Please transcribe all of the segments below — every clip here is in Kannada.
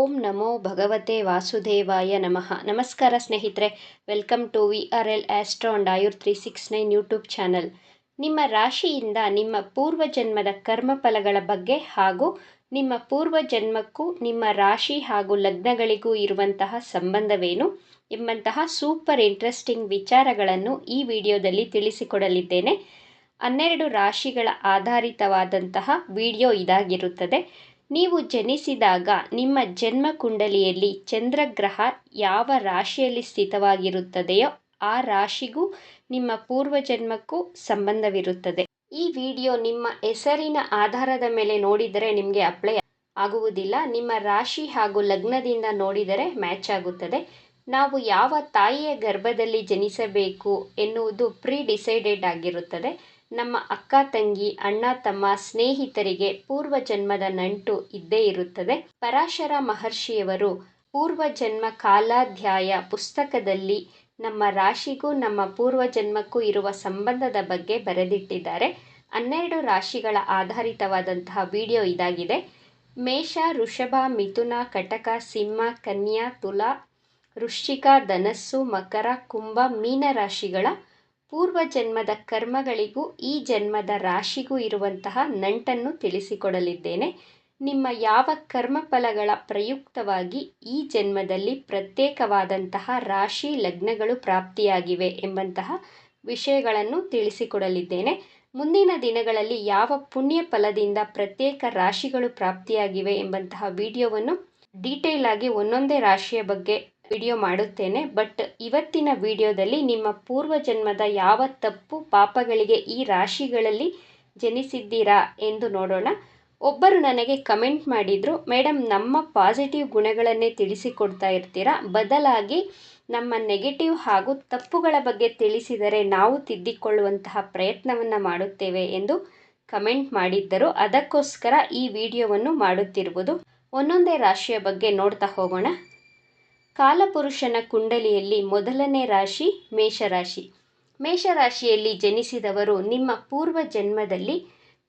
ಓಂ ನಮೋ ಭಗವತೆ ವಾಸುದೇವಾಯ ನಮಃ. ನಮಸ್ಕಾರ ಸ್ನೇಹಿತರೆ, welcome to VRL astro and Ayur 369 YouTube channel. ನಿಮ್ಮ ರಾಶಿಯಿಂದ ನಿಮ್ಮ ಪೂರ್ವಜನ್ಮದ ಕರ್ಮಫಲಗಳ ಬಗ್ಗೆ ಹಾಗೂ ನಿಮ್ಮ ಪೂರ್ವಜನ್ಮಕ್ಕೂ ನಿಮ್ಮ ರಾಶಿ ಹಾಗೂ ಲಗ್ನಗಳಿಗೂ ಇರುವಂತಹ ಸಂಬಂಧವೇನು ಎಂಬಂತಹ ಸೂಪರ್ ಇಂಟ್ರೆಸ್ಟಿಂಗ್ ವಿಚಾರಗಳನ್ನು ಈ ವಿಡಿಯೋದಲ್ಲಿ ತಿಳಿಸಿಕೊಡಲಿದ್ದೇನೆ. 12 ರಾಶಿಗಳ ಆಧಾರಿತವಾದಂತಹ ವಿಡಿಯೋ ಇದಾಗಿರುತ್ತದೆ. ನೀವು ಜನಿಸಿದಾಗ ನಿಮ್ಮ ಜನ್ಮ ಕುಂಡಲಿಯಲ್ಲಿ ಚಂದ್ರಗ್ರಹ ಯಾವ ರಾಶಿಯಲ್ಲಿ ಸ್ಥಿತವಾಗಿರುತ್ತದೆಯೋ ಆ ರಾಶಿಗೂ ನಿಮ್ಮ ಪೂರ್ವಜನ್ಮಕ್ಕೂ ಸಂಬಂಧವಿರುತ್ತದೆ. ಈ ವಿಡಿಯೋ ನಿಮ್ಮ ಹೆಸರಿನ ಆಧಾರದ ಮೇಲೆ ನೋಡಿದರೆ ನಿಮಗೆ ಅಪ್ಲೈ ಆಗುವುದಿಲ್ಲ. ನಿಮ್ಮ ರಾಶಿ ಹಾಗೂ ಲಗ್ನದಿಂದ ನೋಡಿದರೆ ಮ್ಯಾಚ್ ಆಗುತ್ತದೆ. ನಾವು ಯಾವ ತಾಯಿಯ ಗರ್ಭದಲ್ಲಿ ಜನಿಸಬೇಕು ಎನ್ನುವುದು ಪ್ರೀ ಡಿಸೈಡೆಡ್ ಆಗಿರುತ್ತದೆ. ನಮ್ಮ ಅಕ್ಕ ತಂಗಿ, ಅಣ್ಣ ತಮ್ಮ, ಸ್ನೇಹಿತರಿಗೆ ಪೂರ್ವಜನ್ಮದ ನಂಟು ಇದ್ದೇ ಇರುತ್ತದೆ. ಪರಾಶರ ಮಹರ್ಷಿಯವರು ಪೂರ್ವಜನ್ಮ ಕಾಲಾಧ್ಯಾಯ ಪುಸ್ತಕದಲ್ಲಿ ನಮ್ಮ ರಾಶಿಗೂ ನಮ್ಮ ಪೂರ್ವಜನ್ಮಕ್ಕೂ ಇರುವ ಸಂಬಂಧದ ಬಗ್ಗೆ ಬರೆದಿಟ್ಟಿದ್ದಾರೆ. 12 ರಾಶಿಗಳ ಆಧಾರಿತವಾದಂತಹ ವಿಡಿಯೋ ಇದಾಗಿದೆ. ಮೇಷ, ವೃಷಭ, ಮಿಥುನ, ಕಟಕ, ಸಿಂಹ, ಕನ್ಯಾ, ತುಲಾ, ವೃಶ್ಚಿಕ, ಧನಸ್ಸು, ಮಕರ, ಕುಂಭ, ಮೀನ ರಾಶಿಗಳ ಪೂರ್ವಜನ್ಮದ ಕರ್ಮಗಳಿಗೂ ಈ ಜನ್ಮದ ರಾಶಿಗೂ ಇರುವಂತಹ ನಂಟನ್ನು ತಿಳಿಸಿಕೊಡಲಿದ್ದೇನೆ. ನಿಮ್ಮ ಯಾವ ಕರ್ಮಫಲಗಳ ಪ್ರಯುಕ್ತವಾಗಿ ಈ ಜನ್ಮದಲ್ಲಿ ಪ್ರತ್ಯೇಕವಾದಂತಹ ರಾಶಿ ಲಗ್ನಗಳು ಪ್ರಾಪ್ತಿಯಾಗಿವೆ ಎಂಬಂತಹ ವಿಷಯಗಳನ್ನು ತಿಳಿಸಿಕೊಡಲಿದ್ದೇನೆ. ಮುಂದಿನ ದಿನಗಳಲ್ಲಿ ಯಾವ ಪುಣ್ಯ ಫಲದಿಂದ ಪ್ರತ್ಯೇಕ ರಾಶಿಗಳು ಪ್ರಾಪ್ತಿಯಾಗಿವೆ ಎಂಬಂತಹ ವಿಡಿಯೋವನ್ನು ಡೀಟೇಲ್ ಆಗಿ ಒಂದೊಂದೇ ರಾಶಿಯ ಬಗ್ಗೆ ವಿಡಿಯೋ ಮಾಡುತ್ತೇನೆ. ಬಟ್ ಇವತ್ತಿನ ವಿಡಿಯೋದಲ್ಲಿ ನಿಮ್ಮ ಪೂರ್ವಜನ್ಮದ ಯಾವ ತಪ್ಪು ಪಾಪಗಳಿಗೆ ಈ ರಾಶಿಗಳಲ್ಲಿ ಜನಿಸಿದ್ದೀರಾ ಎಂದು ನೋಡೋಣ. ಒಬ್ಬರು ನನಗೆ ಕಮೆಂಟ್ ಮಾಡಿದರು, ಮೇಡಮ್ ನಮ್ಮ ಪಾಸಿಟಿವ್ ಗುಣಗಳನ್ನೇ ತಿಳಿಸಿಕೊಡ್ತಾ ಇರ್ತೀರಾ, ಬದಲಾಗಿ ನಮ್ಮ ನೆಗೆಟಿವ್ ಹಾಗೂ ತಪ್ಪುಗಳ ಬಗ್ಗೆ ತಿಳಿಸಿದರೆ ನಾವು ತಿದ್ದಿಕೊಳ್ಳುವಂತಹ ಪ್ರಯತ್ನವನ್ನು ಮಾಡುತ್ತೇವೆ ಎಂದು ಕಮೆಂಟ್ ಮಾಡಿದ್ದರು. ಅದಕ್ಕೋಸ್ಕರ ಈ ವಿಡಿಯೋವನ್ನು ಮಾಡುತ್ತಿರುವುದು. ಒಂದೊಂದೇ ರಾಶಿಯ ಬಗ್ಗೆ ನೋಡ್ತಾ ಹೋಗೋಣ. ಕಾಲಪುರುಷನ ಕುಂಡಲಿಯಲ್ಲಿ ಮೊದಲನೇ ರಾಶಿ ಮೇಷರಾಶಿ. ಮೇಷರಾಶಿಯಲ್ಲಿ ಜನಿಸಿದವರು ನಿಮ್ಮ ಪೂರ್ವ ಜನ್ಮದಲ್ಲಿ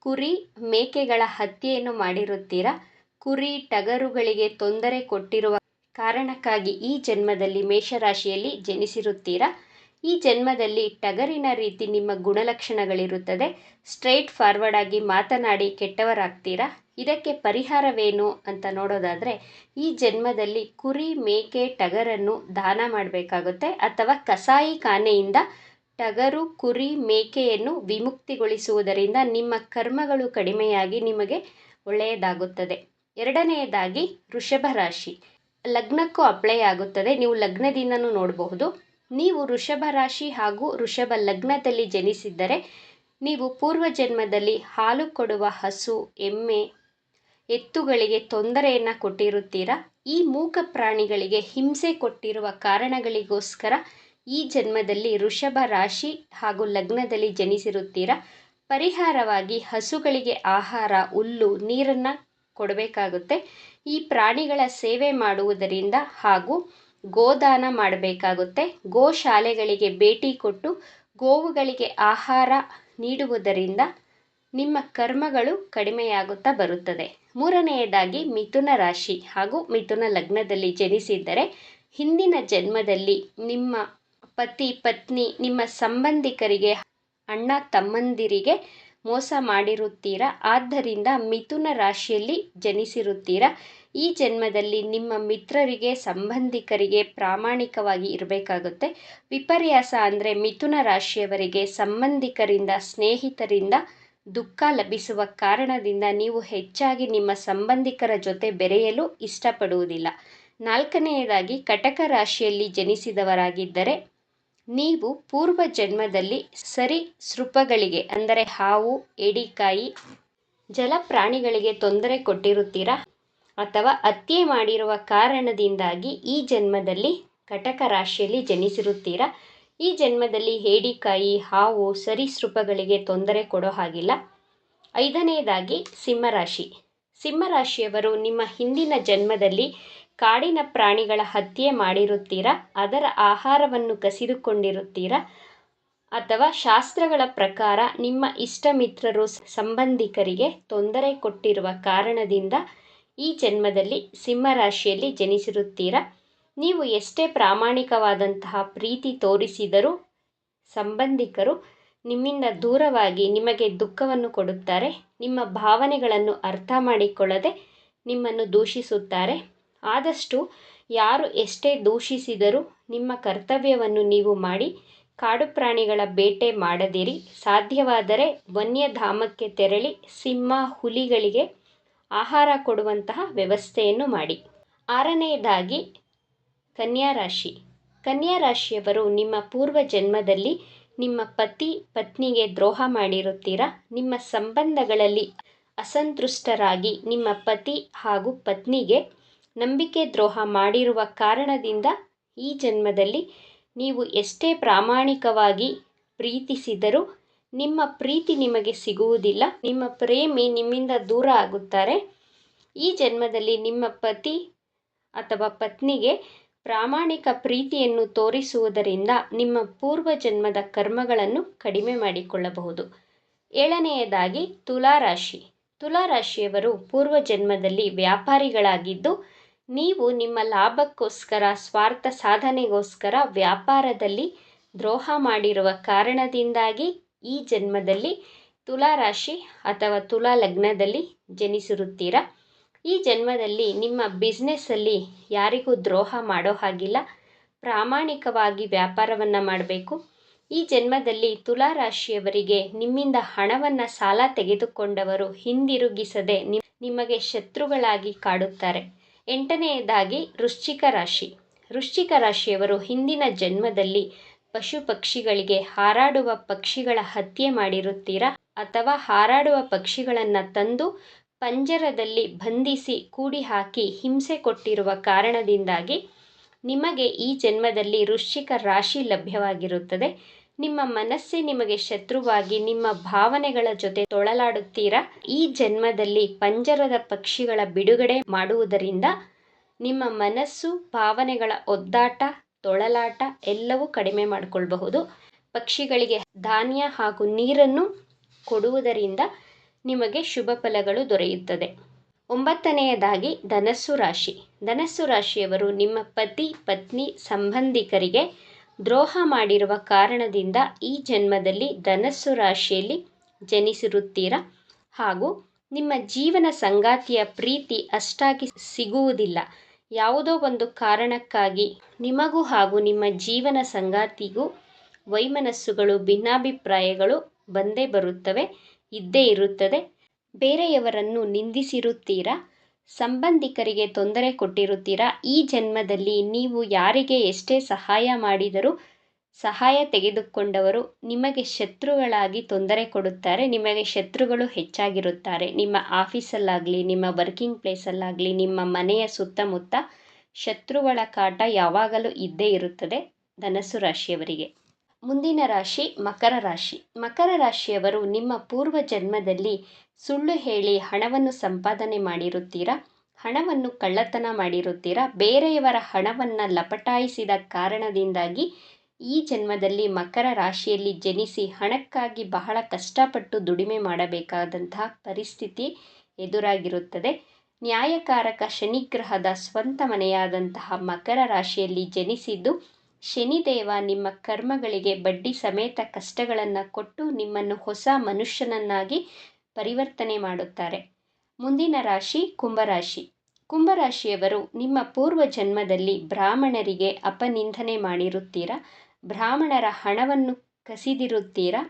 ಕುರಿ, ಮೇಕೆಗಳ ಹತ್ಯೆಯನ್ನು ಮಾಡಿರುತ್ತೀರಾ. ಕುರಿ, ಟಗರುಗಳಿಗೆ ತೊಂದರೆ ಕೊಟ್ಟಿರುವ ಕಾರಣಕ್ಕಾಗಿ ಈ ಜನ್ಮದಲ್ಲಿ ಮೇಷರಾಶಿಯಲ್ಲಿ ಜನಿಸಿರುತ್ತೀರಾ. ಈ ಜನ್ಮದಲ್ಲಿ ಟಗರಿನ ರೀತಿ ನಿಮ್ಮ ಗುಣಲಕ್ಷಣಗಳಿರುತ್ತದೆ. ಸ್ಟ್ರೈಟ್ ಫಾರ್ವರ್ಡ್ ಆಗಿ ಮಾತನಾಡಿ ಕೆಟ್ಟವರಾಗ್ತೀರಾ. ಇದಕ್ಕೆ ಪರಿಹಾರವೇನು ಅಂತ ನೋಡೋದಾದರೆ, ಈ ಜನ್ಮದಲ್ಲಿ ಕುರಿ, ಮೇಕೆ, ಟಗರನ್ನು ದಾನ ಮಾಡಬೇಕಾಗುತ್ತೆ ಅಥವಾ ಕಸಾಯಿ ಖಾನೆಯಿಂದ ಟಗರು, ಕುರಿ, ಮೇಕೆಯನ್ನು ವಿಮುಕ್ತಿಗೊಳಿಸುವುದರಿಂದ ನಿಮ್ಮ ಕರ್ಮಗಳು ಕಡಿಮೆಯಾಗಿ ನಿಮಗೆ ಒಳ್ಳೆಯದಾಗುತ್ತದೆ. ಎರಡನೆಯದಾಗಿ ವೃಷಭ ರಾಶಿ. ಲಗ್ನಕ್ಕೂ ಅಪ್ಲೈ ಆಗುತ್ತದೆ, ನೀವು ಲಗ್ನದಿಂದನೂ ನೋಡಬಹುದು. ನೀವು ವೃಷಭ ರಾಶಿ ಹಾಗೂ ವೃಷಭ ಲಗ್ನದಲ್ಲಿ ಜನಿಸಿದ್ದರೆ ನೀವು ಪೂರ್ವಜನ್ಮದಲ್ಲಿ ಹಾಲು ಕೊಡುವ ಹಸು, ಎಮ್ಮೆ, ಎತ್ತುಗಳಿಗೆ ತೊಂದರೆಯನ್ನು ಕೊಟ್ಟಿರುತ್ತೀರಾ. ಈ ಮೂಕ ಪ್ರಾಣಿಗಳಿಗೆ ಹಿಂಸೆ ಕೊಟ್ಟಿರುವ ಕಾರಣಗಳಿಗೋಸ್ಕರ ಈ ಜನ್ಮದಲ್ಲಿ ವೃಷಭ ರಾಶಿ ಹಾಗೂ ಲಗ್ನದಲ್ಲಿ ಜನಿಸಿರುತ್ತೀರಾ. ಪರಿಹಾರವಾಗಿ ಹಸುಗಳಿಗೆ ಆಹಾರ, ಹುಲ್ಲು, ನೀರನ್ನು ಕೊಡಬೇಕಾಗುತ್ತೆ. ಈ ಪ್ರಾಣಿಗಳ ಸೇವೆ ಮಾಡುವುದರಿಂದ ಹಾಗೂ ಗೋದಾನ ಮಾಡಬೇಕಾಗುತ್ತೆ. ಗೋಶಾಲೆಗಳಿಗೆ ಭೇಟಿ ಕೊಟ್ಟು ಗೋವುಗಳಿಗೆ ಆಹಾರ ನೀಡುವುದರಿಂದ ನಿಮ್ಮ ಕರ್ಮಗಳು ಕಡಿಮೆಯಾಗುತ್ತಾ ಬರುತ್ತದೆ. ಮೂರನೆಯದಾಗಿ ಮಿಥುನ ರಾಶಿ ಹಾಗೂ ಮಿಥುನ ಲಗ್ನದಲ್ಲಿ ಜನಿಸಿದ್ದರೆ ಹಿಂದಿನ ಜನ್ಮದಲ್ಲಿ ನಿಮ್ಮ ಪತಿ, ಪತ್ನಿ, ನಿಮ್ಮ ಸಂಬಂಧಿಕರಿಗೆ, ಅಣ್ಣ ತಮ್ಮಂದಿರಿಗೆ ಮೋಸ ಮಾಡಿರುತ್ತೀರಾ. ಆದ್ದರಿಂದ ಮಿಥುನ ರಾಶಿಯಲ್ಲಿ ಜನಿಸಿರುತ್ತೀರಾ. ಈ ಜನ್ಮದಲ್ಲಿ ನಿಮ್ಮ ಮಿತ್ರರಿಗೆ, ಸಂಬಂಧಿಕರಿಗೆ ಪ್ರಾಮಾಣಿಕವಾಗಿ ಇರಬೇಕಾಗುತ್ತೆ. ವಿಪರ್ಯಾಸ ಅಂದರೆ ಮಿಥುನ ರಾಶಿಯವರಿಗೆ ಸಂಬಂಧಿಕರಿಂದ, ಸ್ನೇಹಿತರಿಂದ ದುಃಖ ಲಭಿಸುವ ಕಾರಣದಿಂದ ನೀವು ಹೆಚ್ಚಾಗಿ ನಿಮ್ಮ ಸಂಬಂಧಿಕರ ಜೊತೆ ಬೆರೆಯಲು ಇಷ್ಟಪಡುವುದಿಲ್ಲ. ನಾಲ್ಕನೆಯದಾಗಿ ಕಟಕ ರಾಶಿಯಲ್ಲಿ ಜನಿಸಿದವರಾಗಿದ್ದರೆ ನೀವು ಪೂರ್ವ ಜನ್ಮದಲ್ಲಿ ಸರೀಸೃಪಗಳಿಗೆ ಅಂದರೆ ಹಾವು, ಏಡಿಕಾಯಿ, ಜಲಪ್ರಾಣಿಗಳಿಗೆ ತೊಂದರೆ ಕೊಟ್ಟಿರುತ್ತೀರಾ ಅಥವಾ ಹತ್ಯೆ ಮಾಡಿರುವ ಕಾರಣದಿಂದಾಗಿ ಈ ಜನ್ಮದಲ್ಲಿ ಕಟಕ ರಾಶಿಯಲ್ಲಿ ಜನಿಸಿರುತ್ತೀರಾ. ಈ ಜನ್ಮದಲ್ಲಿ ಏಡಿಕಾಯಿ, ಹಾವು, ಸರೀಸೃಪಗಳಿಗೆ ತೊಂದರೆ ಕೊಡೋ ಹಾಗಿಲ್ಲ. ಐದನೆಯದಾಗಿ ಸಿಂಹರಾಶಿ. ಸಿಂಹರಾಶಿಯವರು ನಿಮ್ಮ ಹಿಂದಿನ ಜನ್ಮದಲ್ಲಿ ಕಾಡಿನ ಪ್ರಾಣಿಗಳ ಹತ್ಯೆ ಮಾಡಿರುತ್ತೀರಾ, ಅದರ ಆಹಾರವನ್ನು ಕಸಿದುಕೊಂಡಿರುತ್ತೀರಾ ಅಥವಾ ಶಾಸ್ತ್ರಗಳ ಪ್ರಕಾರ ನಿಮ್ಮ ಇಷ್ಟ ಮಿತ್ರರು, ಸಂಬಂಧಿಕರಿಗೆ ತೊಂದರೆ ಕೊಟ್ಟಿರುವ ಕಾರಣದಿಂದ ಈ ಜನ್ಮದಲ್ಲಿ ಸಿಂಹ ರಾಶಿಯಲ್ಲಿ ಜನಿಸಿರುತ್ತೀರಾ. ನೀವು ಎಷ್ಟೇ ಪ್ರಾಮಾಣಿಕವಾದಂತಹ ಪ್ರೀತಿ ತೋರಿಸಿದರೂ ಸಂಬಂಧಿಕರು ನಿಮ್ಮಿಂದ ದೂರವಾಗಿ ನಿಮಗೆ ದುಃಖವನ್ನು ಕೊಡುತ್ತಾರೆ. ನಿಮ್ಮ ಭಾವನೆಗಳನ್ನು ಅರ್ಥ ಮಾಡಿಕೊಳ್ಳದೆ ನಿಮ್ಮನ್ನು ದೂಷಿಸುತ್ತಾರೆ. ಆದಷ್ಟು ಯಾರು ಎಷ್ಟೇ ದೂಷಿಸಿದರೂ ನಿಮ್ಮ ಕರ್ತವ್ಯವನ್ನು ನೀವು ಮಾಡಿ ಕಾಡು ಪ್ರಾಣಿಗಳ ಬೇಟೆ ಮಾಡದಿರಿ. ಸಾಧ್ಯವಾದರೆ ವನ್ಯಧಾಮಕ್ಕೆ ತೆರಳಿ ಸಿಂಹ, ಹುಲಿಗಳಿಗೆ ಆಹಾರ ಕೊಡುವಂತಹ ವ್ಯವಸ್ಥೆಯನ್ನು ಮಾಡಿ. 6ನೇದಾಗಿ ಕನ್ಯಾ ರಾಶಿ. ಕನ್ಯಾ ರಾಶಿಯವರು ನಿಮ್ಮ ಪೂರ್ವ ಜನ್ಮದಲ್ಲಿ ನಿಮ್ಮ ಪತಿ ಪತ್ನಿಗೆ ದ್ರೋಹ ಮಾಡಿರುತ್ತೀರಾ. ನಿಮ್ಮ ಸಂಬಂಧಗಳಲ್ಲಿ ಅಸಂತುಷ್ಟರಾಗಿ ನಿಮ್ಮ ಪತಿ ಹಾಗೂ ಪತ್ನಿಗೆ ನಂಬಿಕೆ ದ್ರೋಹ ಮಾಡಿರುವ ಕಾರಣದಿಂದ ಈ ಜನ್ಮದಲ್ಲಿ ನೀವು ಎಷ್ಟೇ ಪ್ರಾಮಾಣಿಕವಾಗಿ ಪ್ರೀತಿಸಿದರೂ ನಿಮ್ಮ ಪ್ರೀತಿ ನಿಮಗೆ ಸಿಗುವುದಿಲ್ಲ. ನಿಮ್ಮ ಪ್ರೇಮಿ ನಿಮ್ಮಿಂದ ದೂರ ಆಗುತ್ತಾರೆ. ಈ ಜನ್ಮದಲ್ಲಿ ನಿಮ್ಮ ಪತಿ ಅಥವಾ ಪತ್ನಿಗೆ ಪ್ರಾಮಾಣಿಕ ಪ್ರೀತಿಯನ್ನು ತೋರಿಸುವುದರಿಂದ ನಿಮ್ಮ ಪೂರ್ವ ಜನ್ಮದ ಕರ್ಮಗಳನ್ನು ಕಡಿಮೆ ಮಾಡಿಕೊಳ್ಳಬಹುದು. 7ನೇದಾಗಿ ತುಲಾರಾಶಿ. ತುಲಾರಾಶಿಯವರು ಪೂರ್ವ ಜನ್ಮದಲ್ಲಿ ವ್ಯಾಪಾರಿಗಳಾಗಿದ್ದು ನೀವು ನಿಮ್ಮ ಲಾಭಕ್ಕೋಸ್ಕರ, ಸ್ವಾರ್ಥ ಸಾಧನೆಗೋಸ್ಕರ ವ್ಯಾಪಾರದಲ್ಲಿ ದ್ರೋಹ ಮಾಡಿರುವ ಕಾರಣದಿಂದಾಗಿ ಈ ಜನ್ಮದಲ್ಲಿ ತುಲಾರಾಶಿ ಅಥವಾ ತುಲಾ ಲಗ್ನದಲ್ಲಿ ಜನಿಸಿರುತ್ತೀರಾ. ಈ ಜನ್ಮದಲ್ಲಿ ನಿಮ್ಮ ಬಿಸ್ನೆಸ್ಸಲ್ಲಿ ಯಾರಿಗೂ ದ್ರೋಹ ಮಾಡೋ ಹಾಗಿಲ್ಲ. ಪ್ರಾಮಾಣಿಕವಾಗಿ ವ್ಯಾಪಾರವನ್ನು ಮಾಡಬೇಕು. ಈ ಜನ್ಮದಲ್ಲಿ ತುಲಾರಾಶಿಯವರಿಗೆ ನಿಮ್ಮಿಂದ ಹಣವನ್ನು ಸಾಲ ತೆಗೆದುಕೊಂಡವರು ಹಿಂದಿರುಗಿಸದೆ ನಿಮಗೆ ಶತ್ರುಗಳಾಗಿ ಕಾಡುತ್ತಾರೆ. 8ನೇದಾಗಿ ವೃಶ್ಚಿಕ ರಾಶಿ. ವೃಶ್ಚಿಕ ರಾಶಿಯವರು ಹಿಂದಿನ ಜನ್ಮದಲ್ಲಿ ಪಶು ಪಕ್ಷಿಗಳಿಗೆ ಹಾರಾಡುವ ಪಕ್ಷಿಗಳ ಹತ್ಯೆ ಮಾಡಿರುತ್ತೀರಾ ಅಥವಾ ಹಾರಾಡುವ ಪಕ್ಷಿಗಳನ್ನು ತಂದು ಪಂಜರದಲ್ಲಿ ಬಂಧಿಸಿ ಕೂಡಿ ಹಾಕಿ ಹಿಂಸೆ ಕೊಟ್ಟಿರುವ ಕಾರಣದಿಂದಾಗಿ ನಿಮಗೆ ಈ ಜನ್ಮದಲ್ಲಿ ವೃಶ್ಚಿಕ ರಾಶಿ ಲಭ್ಯವಾಗಿರುತ್ತದೆ. ನಿಮ್ಮ ಮನಸ್ಸೇ ನಿಮಗೆ ಶತ್ರುವಾಗಿ ನಿಮ್ಮ ಭಾವನೆಗಳ ಜೊತೆ ತೊಳಲಾಡುತ್ತೀರಾ. ಈ ಜನ್ಮದಲ್ಲಿ ಪಂಜರದ ಪಕ್ಷಿಗಳ ಬಿಡುಗಡೆ ಮಾಡುವುದರಿಂದ ನಿಮ್ಮ ಮನಸ್ಸು, ಭಾವನೆಗಳ ಒದ್ದಾಟ, ತೊಳಲಾಟ ಎಲ್ಲವೂ ಕಡಿಮೆ ಮಾಡಿಕೊಳ್ಳಬಹುದು. ಪಕ್ಷಿಗಳಿಗೆ ಧಾನ್ಯ ಹಾಗೂ ನೀರನ್ನು ಕೊಡುವುದರಿಂದ ನಿಮಗೆ ಶುಭ ಫಲಗಳು ದೊರೆಯುತ್ತದೆ. 9ನೇದಾಗಿ ಧನಸ್ಸು ರಾಶಿ. ಧನಸ್ಸು ರಾಶಿಯವರು ನಿಮ್ಮ ಪತಿ ಪತ್ನಿ ಸಂಬಂಧಿಕರಿಗೆ ದ್ರೋಹ ಮಾಡಿರುವ ಕಾರಣದಿಂದ ಈ ಜನ್ಮದಲ್ಲಿ ಧನಸ್ಸು ರಾಶಿಯಲ್ಲಿ ಜನಿಸಿರುತ್ತೀರಾ ಹಾಗೂ ನಿಮ್ಮ ಜೀವನ ಸಂಗಾತಿಯ ಪ್ರೀತಿ ಅಷ್ಟಾಗಿ ಸಿಗುವುದಿಲ್ಲ. ಯಾವುದೋ ಒಂದು ಕಾರಣಕ್ಕಾಗಿ ನಿಮಗೂ ಹಾಗೂ ನಿಮ್ಮ ಜೀವನ ಸಂಗಾತಿಗೂ ವೈಮನಸ್ಸುಗಳು, ಭಿನ್ನಾಭಿಪ್ರಾಯಗಳು ಬಂದೇ ಬರುತ್ತವೆ, ಇದ್ದೇ ಇರುತ್ತದೆ. ಬೇರೆಯವರನ್ನು ನಿಂದಿಸಿರುತ್ತೀರಾ, ಸಂಬಂಧಿಕರಿಗೆ ತೊಂದರೆ ಕೊಟ್ಟಿರುತ್ತೀರಾ. ಈ ಜನ್ಮದಲ್ಲಿ ನೀವು ಯಾರಿಗೆ ಎಷ್ಟೇ ಸಹಾಯ ಮಾಡಿದರೂ ಸಹಾಯ ತೆಗೆದುಕೊಂಡವರು ನಿಮಗೆ ಶತ್ರುಗಳಾಗಿ ತೊಂದರೆ ಕೊಡುತ್ತಾರೆ. ನಿಮಗೆ ಶತ್ರುಗಳು ಹೆಚ್ಚಾಗಿರುತ್ತಾರೆ. ನಿಮ್ಮ ಆಫೀಸಲ್ಲಾಗಲಿ, ನಿಮ್ಮ ವರ್ಕಿಂಗ್ ಪ್ಲೇಸಲ್ಲಾಗಲಿ, ನಿಮ್ಮ ಮನೆಯ ಸುತ್ತಮುತ್ತ ಶತ್ರುಗಳ ಕಾಟ ಯಾವಾಗಲೂ ಇದ್ದೇ ಇರುತ್ತದೆ ಧನಸ್ಸು ರಾಶಿಯವರಿಗೆ. ಮುಂದಿನ ರಾಶಿ ಮಕರ ರಾಶಿ. ಮಕರ ರಾಶಿಯವರು ನಿಮ್ಮ ಪೂರ್ವ ಜನ್ಮದಲ್ಲಿ ಸುಳ್ಳು ಹೇಳಿ ಹಣವನ್ನು ಸಂಪಾದನೆ ಮಾಡಿರುತ್ತೀರಾ, ಹಣವನ್ನು ಕಳ್ಳತನ ಮಾಡಿರುತ್ತೀರಾ. ಬೇರೆಯವರ ಹಣವನ್ನು ಲಪಟಾಯಿಸಿದ ಕಾರಣದಿಂದಾಗಿ ಈ ಜನ್ಮದಲ್ಲಿ ಮಕರ ರಾಶಿಯಲ್ಲಿ ಜನಿಸಿ ಹಣಕ್ಕಾಗಿ ಬಹಳ ಕಷ್ಟಪಟ್ಟು ದುಡಿಮೆ ಮಾಡಬೇಕಾದಂತಹ ಪರಿಸ್ಥಿತಿ ಎದುರಾಗಿರುತ್ತದೆ. ನ್ಯಾಯಕಾರಕ ಶನಿಗ್ರಹದ ಸ್ವಂತ ಮನೆಯಾದಂತಹ ಮಕರ ರಾಶಿಯಲ್ಲಿ ಜನಿಸಿದ್ದು ಶನಿದೇವ ನಿಮ್ಮ ಕರ್ಮಗಳಿಗೆ ಬಡ್ಡಿ ಸಮೇತ ಕಷ್ಟಗಳನ್ನು ಕೊಟ್ಟು ನಿಮ್ಮನ್ನು ಹೊಸ ಮನುಷ್ಯನನ್ನಾಗಿ ಪರಿವರ್ತನೆ ಮಾಡುತ್ತಾರೆ. ಮುಂದಿನ ರಾಶಿ ಕುಂಭರಾಶಿ. ಕುಂಭರಾಶಿಯವರು ನಿಮ್ಮ ಪೂರ್ವ ಜನ್ಮದಲ್ಲಿ ಬ್ರಾಹ್ಮಣರಿಗೆ ಅಪನಿಂದನೆ ಮಾಡಿರುತ್ತೀರಾ, ಬ್ರಾಹ್ಮಣರ ಹಣವನ್ನು ಕಸಿದಿರುತ್ತೀರಾ.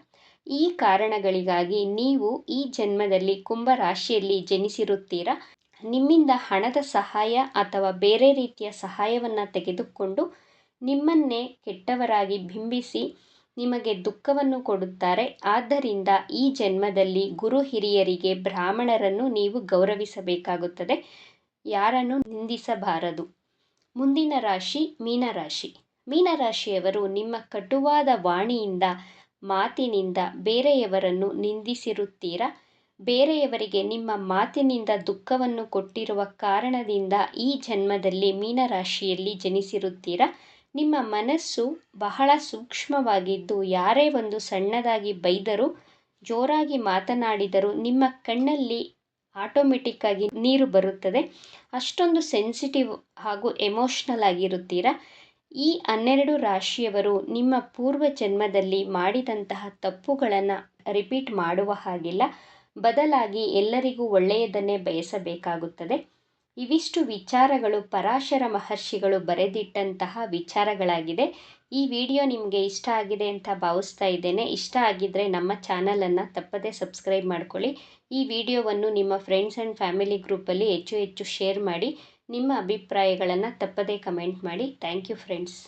ಈ ಕಾರಣಗಳಿಗಾಗಿ ನೀವು ಈ ಜನ್ಮದಲ್ಲಿ ಕುಂಭರಾಶಿಯಲ್ಲಿ ಜನಿಸಿರುತ್ತೀರಾ. ನಿಮ್ಮಿಂದ ಹಣದ ಸಹಾಯ ಅಥವಾ ಬೇರೆ ರೀತಿಯ ಸಹಾಯವನ್ನು ತೆಗೆದುಕೊಂಡು ನಿಮ್ಮನ್ನೇ ಕೆಟ್ಟವರಾಗಿ ಬಿಂಬಿಸಿ ನಿಮಗೆ ದುಃಖವನ್ನು ಕೊಡುತ್ತಾರೆ. ಆದ್ದರಿಂದ ಈ ಜನ್ಮದಲ್ಲಿ ಗುರು ಹಿರಿಯರಿಗೆ, ಬ್ರಾಹ್ಮಣರನ್ನು ನೀವು ಗೌರವಿಸಬೇಕಾಗುತ್ತದೆ, ಯಾರನ್ನು ನಿಂದಿಸಬಾರದು. ಮುಂದಿನ ರಾಶಿ ಮೀನರಾಶಿ. ಮೀನರಾಶಿಯವರು ನಿಮ್ಮ ಕಟುವಾದ ವಾಣಿಯಿಂದ, ಮಾತಿನಿಂದ ಬೇರೆಯವರನ್ನು ನಿಂದಿಸಿರುತ್ತೀರಾ. ಬೇರೆಯವರಿಗೆ ನಿಮ್ಮ ಮಾತಿನಿಂದ ದುಃಖವನ್ನು ಕೊಟ್ಟಿರುವ ಕಾರಣದಿಂದ ಈ ಜನ್ಮದಲ್ಲಿ ಮೀನರಾಶಿಯಲ್ಲಿ ಜನಿಸಿರುತ್ತೀರಾ. ನಿಮ್ಮ ಮನಸ್ಸು ಬಹಳ ಸೂಕ್ಷ್ಮವಾಗಿದ್ದು ಯಾರೇ ಒಂದು ಸಣ್ಣದಾಗಿ ಬೈದರೂ, ಜೋರಾಗಿ ಮಾತನಾಡಿದರೂ ನಿಮ್ಮ ಕಣ್ಣಲ್ಲಿ ಆಟೋಮೆಟಿಕ್ಕಾಗಿ ನೀರು ಬರುತ್ತದೆ. ಅಷ್ಟೊಂದು ಸೆನ್ಸಿಟಿವ್ ಹಾಗೂ ಎಮೋಷ್ನಲ್ ಆಗಿರುತ್ತೀರ. ಈ 12 ರಾಶಿಯವರು ನಿಮ್ಮ ಪೂರ್ವ ಜನ್ಮದಲ್ಲಿ ಮಾಡಿದಂತಹ ತಪ್ಪುಗಳನ್ನು ರಿಪೀಟ್ ಮಾಡುವ ಹಾಗಿಲ್ಲ. ಬದಲಾಗಿ ಎಲ್ಲರಿಗೂ ಒಳ್ಳೆಯದನ್ನೇ ಬಯಸಬೇಕಾಗುತ್ತದೆ. ಇವಿಷ್ಟು ವಿಚಾರಗಳು ಪರಾಶರ ಮಹರ್ಷಿಗಳು ಬರೆದಿಟ್ಟಂತಹ ವಿಚಾರಗಳಾಗಿದೆ. ಈ ವಿಡಿಯೋ ನಿಮಗೆ ಇಷ್ಟ ಆಗಿದೆ ಅಂತ ಭಾವಿಸ್ತಾ ಇದ್ದೇನೆ. ಇಷ್ಟ ಆಗಿದ್ದರೆ ನಮ್ಮ ಚಾನಲನ್ನು ತಪ್ಪದೇ ಸಬ್ಸ್ಕ್ರೈಬ್ ಮಾಡ್ಕೊಳ್ಳಿ. ಈ ವಿಡಿಯೋವನ್ನು ನಿಮ್ಮ ಫ್ರೆಂಡ್ಸ್ ಆ್ಯಂಡ್ ಫ್ಯಾಮಿಲಿ ಗ್ರೂಪಲ್ಲಿ ಹೆಚ್ಚು ಶೇರ್ ಮಾಡಿ. ನಿಮ್ಮ ಅಭಿಪ್ರಾಯಗಳನ್ನು ತಪ್ಪದೇ ಕಮೆಂಟ್ ಮಾಡಿ. Thank you friends.